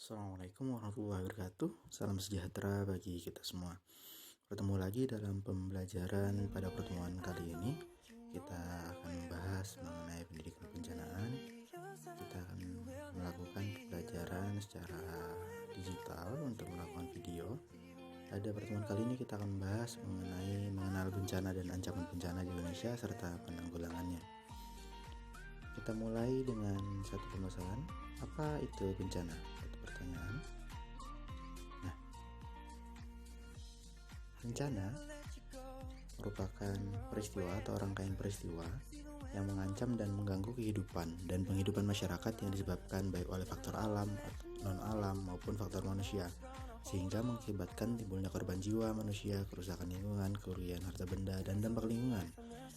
Assalamualaikum warahmatullahi wabarakatuh. Salam sejahtera bagi kita semua. Bertemu lagi dalam pembelajaran. Pada pertemuan kali ini kita akan membahas mengenai pendidikan kebencanaan. Kita akan melakukan pembelajaran secara digital untuk melakukan video. Pada pertemuan kali ini kita akan membahas mengenai mengenal bencana dan ancaman bencana di Indonesia serta penanggulangannya. Kita mulai dengan satu permasalahan. Apa itu bencana? Satu pertanyaan. Nah, bencana merupakan peristiwa atau rangkaian peristiwa yang mengancam dan mengganggu kehidupan dan penghidupan masyarakat yang disebabkan baik oleh faktor alam, non-alam maupun faktor manusia, sehingga mengakibatkan timbulnya korban jiwa manusia, kerusakan lingkungan, kerugian harta benda, dan dampak lingkungan.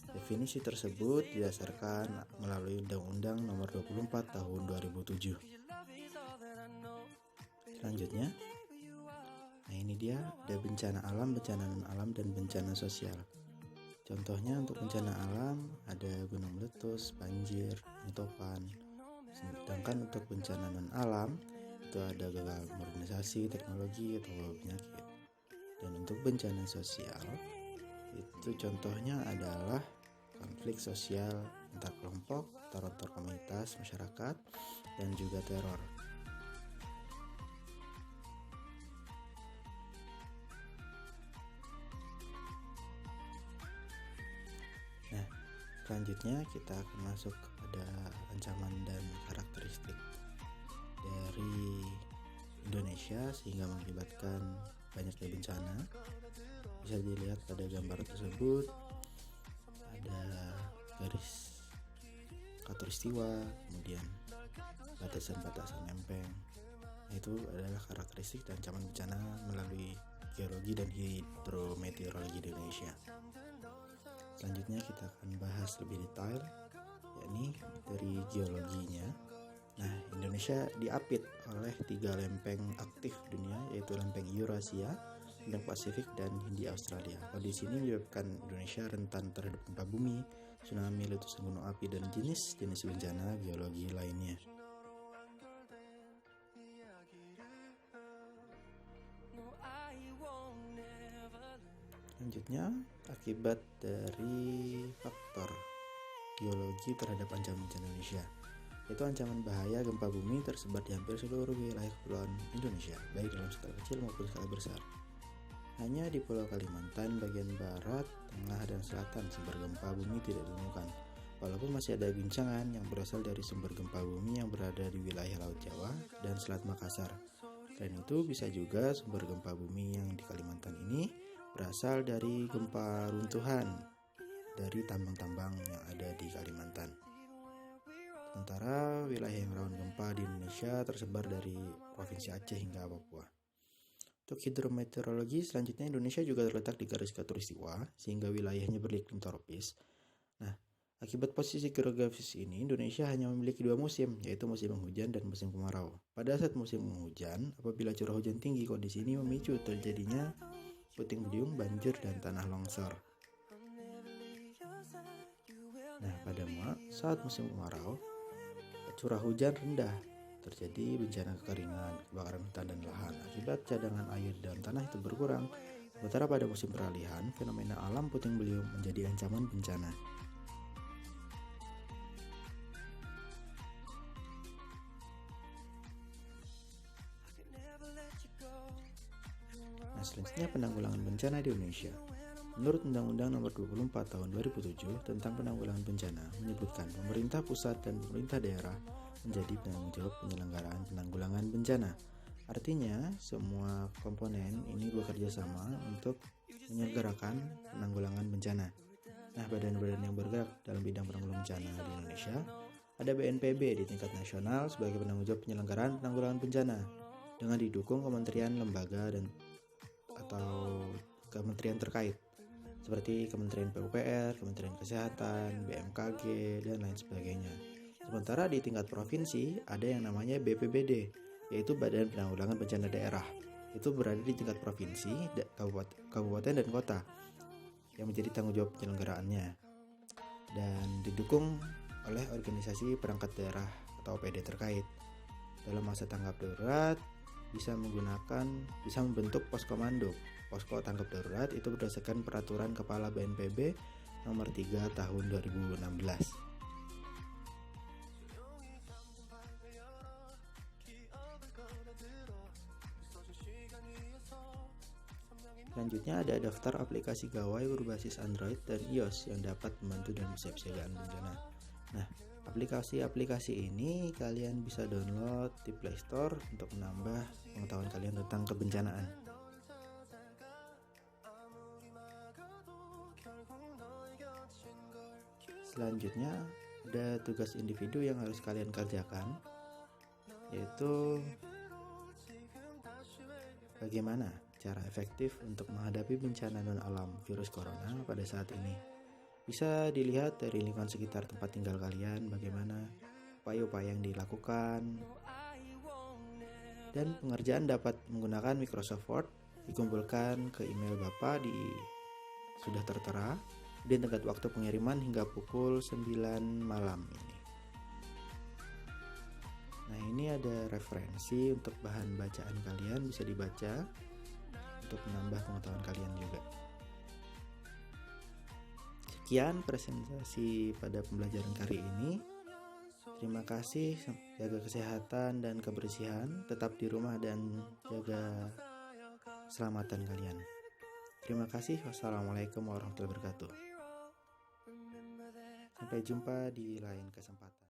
Definisi tersebut didasarkan melalui Undang-Undang Nomor 24 Tahun 2007. Selanjutnya, ini dia ada bencana alam, bencana non-alam, dan bencana sosial. Contohnya untuk bencana alam ada gunung meletus, banjir, topan. Sedangkan untuk bencana non-alam itu ada gagal modernisasi, teknologi, atau penyakit. Dan untuk bencana sosial itu contohnya adalah konflik sosial antar kelompok, antar komunitas masyarakat, dan juga teror. Nah, selanjutnya kita akan masuk kepada ancaman dan karakteristik dari Indonesia sehingga mengakibatkan banyaknya bencana. Bisa dilihat pada gambar tersebut ada garis khatulistiwa, kemudian batasan-batasan lempeng. Itu adalah karakteristik dan ancaman bencana melalui geologi dan hidrometeorologi di Indonesia. Selanjutnya kita akan bahas lebih detail, yakni dari geologinya. Nah, Indonesia diapit oleh 3 lempeng aktif dunia, yaitu lempeng Eurasia, lempeng Pasifik, dan Hindia Australia. Kondisi ini menyebabkan Indonesia rentan terhadap gempa bumi, tsunami, letusan gunung api, dan jenis-jenis bencana geologi lainnya. Selanjutnya, akibat dari faktor geologi terhadap ancaman bencana Indonesia, yaitu ancaman bahaya gempa bumi tersebar di hampir seluruh wilayah kepulauan Indonesia, baik dalam skala kecil maupun skala besar. Hanya di Pulau Kalimantan bagian barat, tengah, dan selatan sumber gempa bumi tidak ditemukan, walaupun masih ada guncangan yang berasal dari sumber gempa bumi yang berada di wilayah Laut Jawa dan Selat Makassar. Selain itu, bisa juga sumber gempa bumi yang di Kalimantan ini berasal dari gempa runtuhan dari tambang-tambang yang ada di Kalimantan. Sementara wilayah yang rawan gempa di Indonesia tersebar dari Provinsi Aceh hingga Papua. Untuk hidrometeorologi, selanjutnya Indonesia juga terletak di garis khatulistiwa sehingga wilayahnya beriklim tropis. Nah, akibat posisi geografis ini, Indonesia hanya memiliki 2 musim, yaitu musim penghujan dan musim kemarau. Pada saat musim penghujan, apabila curah hujan tinggi, kondisi ini memicu terjadinya puting beliung, banjir, dan tanah longsor. Nah, pada saat musim kemarau, curah hujan rendah, terjadi bencana kekeringan, kebakaran hutan dan lahan akibat cadangan air di dalam tanah itu berkurang. Sementara pada musim peralihan, fenomena alam puting beliung menjadi ancaman bencana. Nah, selanjutnya penanggulangan bencana di Indonesia. Menurut Undang-Undang Nomor 24 Tahun 2007 tentang penanggulangan bencana menyebutkan pemerintah pusat dan pemerintah daerah menjadi penanggung jawab penyelenggaraan penanggulangan bencana. Artinya, semua komponen ini bekerja sama untuk menyelenggarakan penanggulangan bencana. Nah, badan-badan yang bergerak dalam bidang penanggulangan bencana di Indonesia ada BNPB di tingkat nasional sebagai penanggung jawab penyelenggaraan penanggulangan bencana dengan didukung kementerian, lembaga, dan atau kementerian terkait seperti Kementerian PUPR, Kementerian Kesehatan, BMKG, dan lain sebagainya. Sementara di tingkat provinsi ada yang namanya BPBD, yaitu Badan Penanggulangan Bencana Daerah. Itu berada di tingkat provinsi, kabupaten, dan kota yang menjadi tanggung jawab penyelenggaraannya dan didukung oleh organisasi perangkat daerah atau OPD terkait. Dalam masa tanggap darurat, bisa membentuk poskomando, posko tanggap darurat itu berdasarkan peraturan Kepala BNPB nomor 3 tahun 2016. Selanjutnya ada daftar aplikasi gawai berbasis Android dan iOS yang dapat membantu dalam kesiapsiagaan bencana. Nah, aplikasi-aplikasi ini kalian bisa download di Play Store untuk menambah pengetahuan kalian tentang kebencanaan. Selanjutnya ada tugas individu yang harus kalian kerjakan, yaitu bagaimana cara efektif untuk menghadapi bencana non-alam virus corona pada saat ini. Bisa dilihat dari lingkungan sekitar tempat tinggal kalian, bagaimana upaya-upaya yang dilakukan. Dan pengerjaan dapat menggunakan Microsoft Word, dikumpulkan ke email Bapak sudah tertera, dan tenggat waktu pengiriman hingga pukul 9 malam ini. Nah, ini ada referensi untuk bahan bacaan kalian, bisa dibaca untuk menambah pengetahuan kalian juga. Sekian presentasi pada pembelajaran kali ini. Terima kasih, jaga kesehatan dan kebersihan, tetap di rumah dan jaga keselamatan kalian. Terima kasih. Wassalamualaikum warahmatullahi wabarakatuh. Sampai jumpa di lain kesempatan.